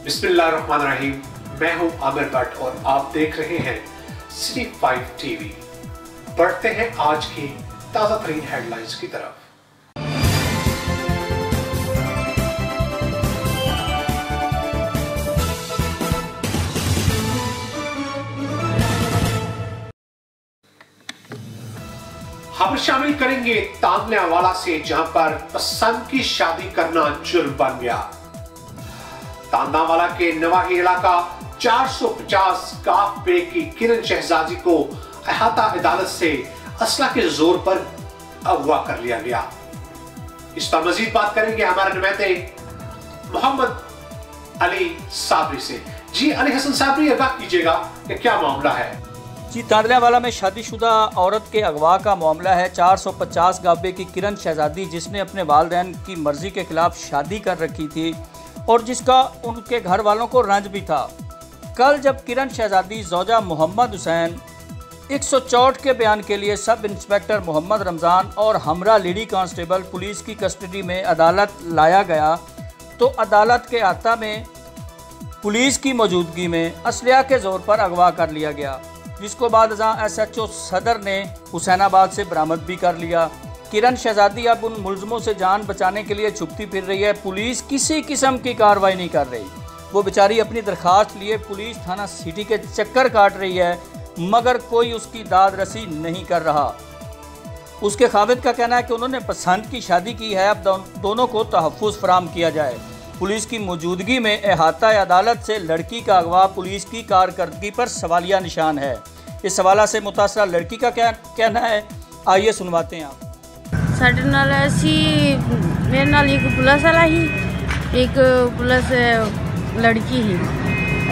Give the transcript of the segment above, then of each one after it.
बिस्मिल्लाहिर्रहमानिर्रहीम। मैं हूं आमिर भट्ट और आप देख रहे हैं सिटी 5 टीवी। बढ़ते हैं आज की ताजा तरीन हेडलाइंस की तरफ। खबर शामिल करेंगे तांदलेवाला से, जहां पर पसंद की शादी करना जुर्म बन गया। तांदलेवाला के नवाही इलाका 450 गाफ पे की किरण शहजादी को अहाता अदालत से असला के जोर पर अगवा कर लिया गया। इस पर मजीद बात करेंगे हमारे नुमाइंदे मोहम्मद अली साबरी से। जी अली हसन साबरी, आगाह कीजिएगा कि क्या मामला है। जी, तांदलेवाला में शादीशुदा औरत के अगवा का मामला है। 450 गाबे की किरण शहजादी, जिसने अपने वालिदैन की मर्जी के खिलाफ शादी कर रखी थी और जिसका उनके घर वालों को रंज भी था। कल जब किरण शहजादी जोजा मोहम्मद हुसैन 164 के बयान के लिए सब इंस्पेक्टर मोहम्मद रमज़ान और हमरा लेडी कांस्टेबल पुलिस की कस्टडी में अदालत लाया गया, तो अदालत के अहाता में पुलिस की मौजूदगी में असलिया के जोर पर अगवा कर लिया गया, जिसको बाद SHO सदर ने हुसैनाबाद से बरामद भी कर लिया। किरण शहजादी अब उन मुलजमों से जान बचाने के लिए छुपती फिर रही है। पुलिस किसी किस्म की कार्रवाई नहीं कर रही। वो बेचारी अपनी दरखास्त लिए पुलिस थाना सिटी के चक्कर काट रही है, मगर कोई उसकी दाद रसी नहीं कर रहा। उसके खाविद का कहना है कि उन्होंने पसंद की शादी की है, अब दोनों को तहफ़्फ़ुज़ फराहम किया जाए। पुलिस की मौजूदगी में अहाता अदालत से लड़की का अगवा पुलिस की कारकर्दगी पर सवालिया निशान है। इस हवाला से मुतासरा लड़की का क्या कहना है, आइए सुनवाते हैं आप। ਸਾਡੇ ਨਾਲ ਅਸੀਂ ਮੇਰੇ ਨਾਲ ਇੱਕ ਪੁਲਿਸ ਵਾਲਾ ਹੀ ਇੱਕ ਪੁਲਿਸ ਲੜਕੀ ਹੀ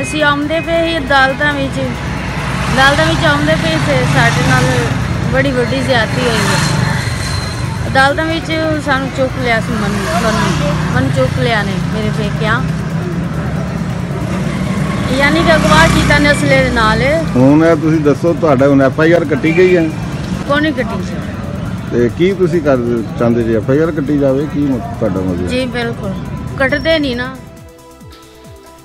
ਅਸੀਂ ਆਉਂਦੇ ਪਏ ਸੀ ਅਦਾਲਤਾਂ ਵਿੱਚ ਆਉਂਦੇ ਪਏ ਤੇ ਸਾਡੇ ਨਾਲ ਬੜੀ ਵੱਡੀ ਜ਼ਿਆਦਤੀ ਹੋਈ ਹੈ। ਅਦਾਲਤਾਂ ਵਿੱਚ ਸਾਨੂੰ ਚੁੱਕ ਲਿਆ ਸੀ, ਮਨ ਚੁੱਕ ਲਿਆ ਨੇ ਮੇਰੇ ਪੇਕਿਆਂ, ਯਾਨੀ ਕਿ ਅਗਵਾ ਕੀਤਾ ਨੇ ਅਸਲੇ ਦੇ ਨਾਲ। ਹੁਣ ਤੁਸੀਂ ਦੱਸੋ, ਤੁਹਾਡਾ ਹੁਣ FIR ਕੱਟੀ ਗਈ ਹੈ? ਕੋਣੀ ਕੱਟੀ ਸੀ ਤੇ ਕੀ ਤੁਸੀਂ ਕਰ ਚਾਹੁੰਦੇ ਜੀ? FIR ਕੱਟੀ ਜਾਵੇ, ਕੀ ਤੁਹਾਡਾ ਮਤਲਬ? जी बिल्कुल कटते नहीं ना।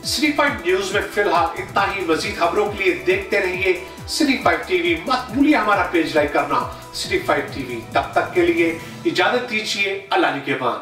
सिटी 5 न्यूज में फिलहाल इतना ही। मजीद खबरों के लिए देखते रहिए सिटी 5 टीवी। मत भूलिए हमारा पेज लाइक करना, सिटी 5 टीवी। तब तक के लिए इजाजत दीजिए, अल्लाह निगहबान।